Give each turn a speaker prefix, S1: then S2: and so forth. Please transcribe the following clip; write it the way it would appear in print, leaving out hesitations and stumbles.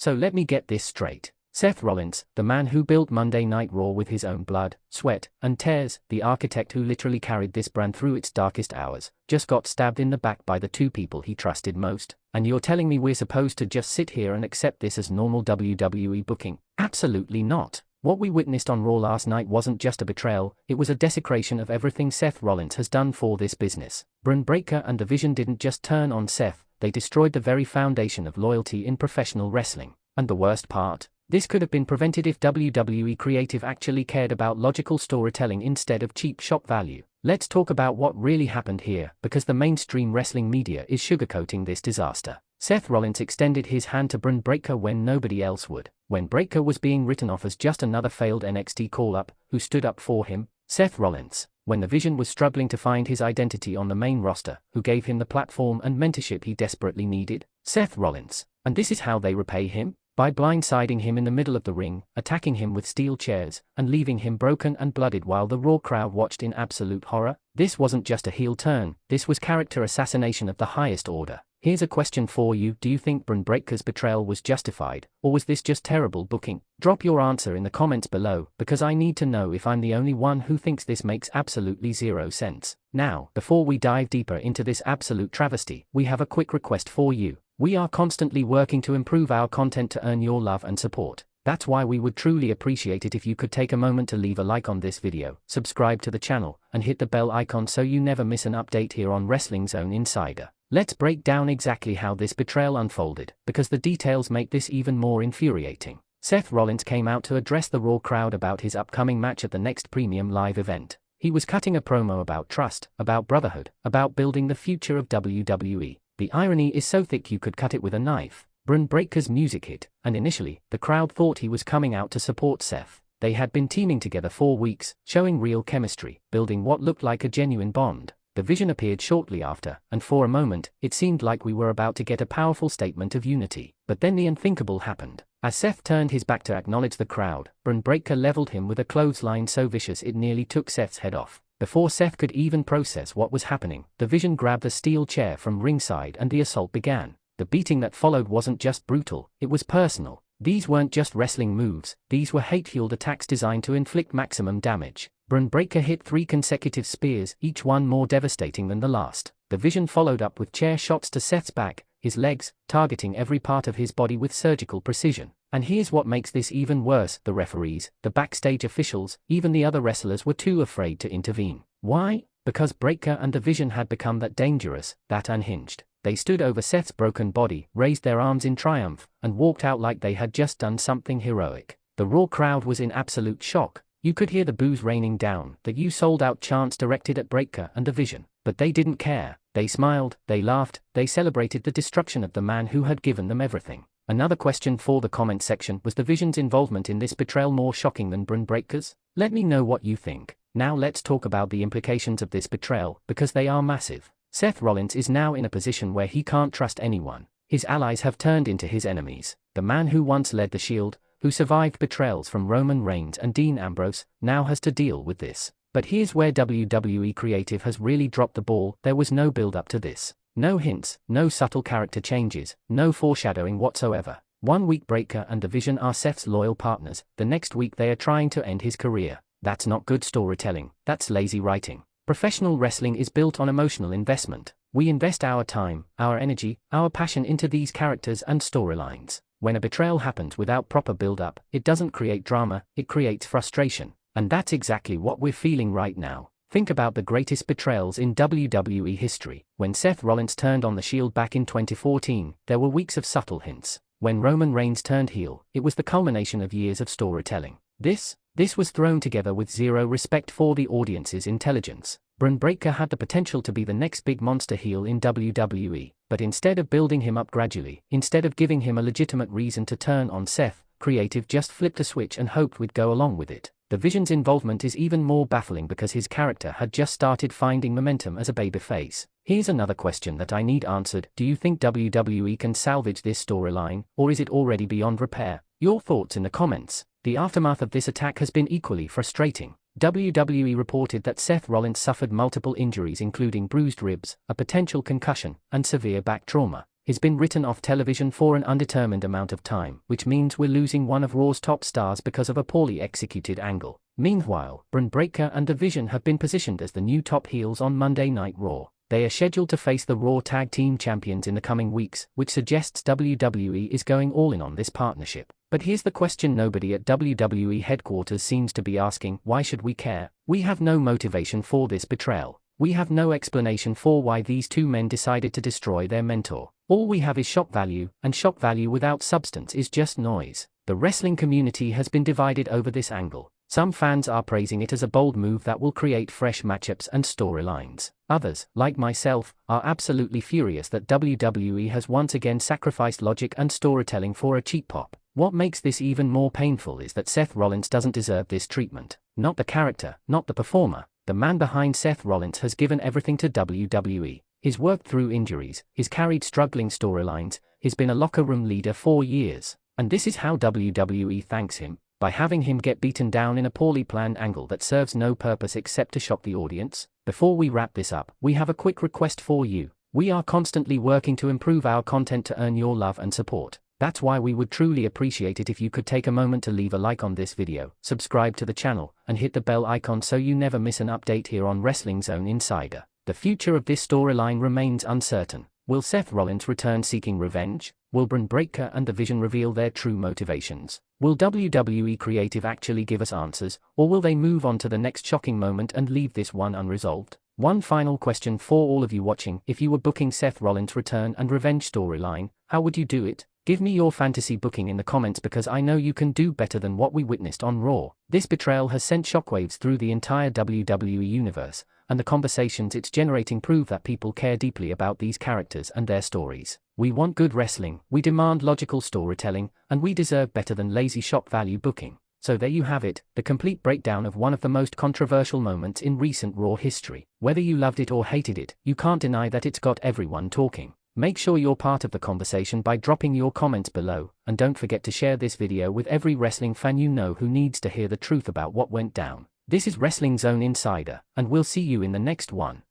S1: So let me get this straight. Seth Rollins, the man who built Monday Night Raw with his own blood, sweat, and tears, the architect who literally carried this brand through its darkest hours, just got stabbed in the back by the two people he trusted most. And you're telling me we're supposed to just sit here and accept this as normal WWE booking? Absolutely not. What we witnessed on Raw last night wasn't just a betrayal, it was a desecration of everything Seth Rollins has done for this business. Bron Breakker and the Vision didn't just turn on Seth, they destroyed the very foundation of loyalty in professional wrestling. And the worst part? This could have been prevented if WWE Creative actually cared about logical storytelling instead of cheap shock value. Let's talk about what really happened here, because the mainstream wrestling media is sugarcoating this disaster. Seth Rollins extended his hand to Bron Breakker when nobody else would. When Breakker was being written off as just another failed NXT call-up, who stood up for him? Seth Rollins. When the Vision was struggling to find his identity on the main roster, who gave him the platform and mentorship he desperately needed? Seth Rollins. And this is how they repay him? By blindsiding him in the middle of the ring, attacking him with steel chairs, and leaving him broken and blooded while the Raw crowd watched in absolute horror. This wasn't just a heel turn, this was character assassination of the highest order. Here's a question for you: do you think Bron Breakker's betrayal was justified, or was this just terrible booking? Drop your answer in the comments below, because I need to know if I'm the only one who thinks this makes absolutely zero sense. Now, before we dive deeper into this absolute travesty, we have a quick request for you. We are constantly working to improve our content to earn your love and support. That's why we would truly appreciate it if you could take a moment to leave a like on this video, subscribe to the channel, and hit the bell icon so you never miss an update here on Wrestling Zone Insider. Let's break down exactly how this betrayal unfolded, because the details make this even more infuriating. Seth Rollins came out to address the Raw crowd about his upcoming match at the next premium live event. He was cutting a promo about trust, about brotherhood, about building the future of WWE. The irony is so thick you could cut it with a knife. Bron Breakker's music hit, and initially, the crowd thought he was coming out to support Seth. They had been teaming together for weeks, showing real chemistry, building what looked like a genuine bond. The Vision appeared shortly after, and for a moment, it seemed like we were about to get a powerful statement of unity. But then the unthinkable happened. As Seth turned his back to acknowledge the crowd, Bron Breakker leveled him with a clothesline so vicious it nearly took Seth's head off. Before Seth could even process what was happening, the Vision grabbed a steel chair from ringside and the assault began. The beating that followed wasn't just brutal, it was personal. These weren't just wrestling moves, these were hate-fueled attacks designed to inflict maximum damage. Bron Breakker hit 3 consecutive spears, each one more devastating than the last. The Vision followed up with chair shots to Seth's back, his legs, targeting every part of his body with surgical precision. And here's what makes this even worse: the referees, the backstage officials, even the other wrestlers were too afraid to intervene. Why? Because Breakker and the Vision had become that dangerous, that unhinged. They stood over Seth's broken body, raised their arms in triumph, and walked out like they had just done something heroic. The Raw crowd was in absolute shock. You could hear the boos raining down, the "you sold out" chants directed at Breakker and the Vision. But they didn't care. They smiled, they laughed, they celebrated the destruction of the man who had given them everything. Another question for the comment section: was the Vision's involvement in this betrayal more shocking than Bron Breakker's? Let me know what you think. Now let's talk about the implications of this betrayal, because they are massive. Seth Rollins is now in a position where he can't trust anyone. His allies have turned into his enemies. The man who once led the Shield, who survived betrayals from Roman Reigns and Dean Ambrose, now has to deal with this. But here's where WWE Creative has really dropped the ball. There was no build-up to this. No hints, no subtle character changes, no foreshadowing whatsoever. 1 week Breakker and the Vision are Seth's loyal partners, the next week they are trying to end his career. That's not good storytelling, that's lazy writing. Professional wrestling is built on emotional investment. We invest our time, our energy, our passion into these characters and storylines. When a betrayal happens without proper build-up, it doesn't create drama, it creates frustration. And that's exactly what we're feeling right now. Think about the greatest betrayals in WWE history. When Seth Rollins turned on the Shield back in 2014, there were weeks of subtle hints. When Roman Reigns turned heel, it was the culmination of years of storytelling. This was thrown together with zero respect for the audience's intelligence. Bron Breakker had the potential to be the next big monster heel in WWE, but instead of building him up gradually, instead of giving him a legitimate reason to turn on Seth, Creative just flipped a switch and hoped we'd go along with it. The Vision's involvement is even more baffling because his character had just started finding momentum as a babyface. Here's another question that I need answered: do you think WWE can salvage this storyline, or is it already beyond repair? Your thoughts in the comments. The aftermath of this attack has been equally frustrating. WWE reported that Seth Rollins suffered multiple injuries including bruised ribs, a potential concussion, and severe back trauma. has been written off television for an undetermined amount of time, which means we're losing one of Raw's top stars because of a poorly executed angle. Meanwhile, Bron Breakker and Division have been positioned as the new top heels on Monday Night Raw. They are scheduled to face the Raw Tag Team Champions in the coming weeks, which suggests WWE is going all in on this partnership. But here's the question nobody at WWE headquarters seems to be asking: why should we care? We have no motivation for this betrayal. We have no explanation for why these two men decided to destroy their mentor. All we have is shock value, and shock value without substance is just noise. The wrestling community has been divided over this angle. Some fans are praising it as a bold move that will create fresh matchups and storylines. Others, like myself, are absolutely furious that WWE has once again sacrificed logic and storytelling for a cheap pop. What makes this even more painful is that Seth Rollins doesn't deserve this treatment. Not the character, not the performer. The man behind Seth Rollins has given everything to WWE. He's worked through injuries, he's carried struggling storylines, he's been a locker room leader for years. And this is how WWE thanks him: by having him get beaten down in a poorly planned angle that serves no purpose except to shock the audience. Before we wrap this up, we have a quick request for you. We are constantly working to improve our content to earn your love and support. That's why we would truly appreciate it if you could take a moment to leave a like on this video, subscribe to the channel, and hit the bell icon so you never miss an update here on Wrestling Zone Insider. The future of this storyline remains uncertain. Will Seth Rollins return seeking revenge? Will Bron Breakker and Division reveal their true motivations? Will WWE Creative actually give us answers, or will they move on to the next shocking moment and leave this one unresolved? One final question for all of you watching: if you were booking Seth Rollins' return and revenge storyline, how would you do it? Give me your fantasy booking in the comments, because I know you can do better than what we witnessed on Raw. This betrayal has sent shockwaves through the entire WWE Universe, and the conversations it's generating prove that people care deeply about these characters and their stories. We want good wrestling, we demand logical storytelling, and we deserve better than lazy shock value booking. So there you have it, the complete breakdown of one of the most controversial moments in recent Raw history. Whether you loved it or hated it, you can't deny that it's got everyone talking. Make sure you're part of the conversation by dropping your comments below, and don't forget to share this video with every wrestling fan you know who needs to hear the truth about what went down. This is Wrestling Zone Insider, and we'll see you in the next one.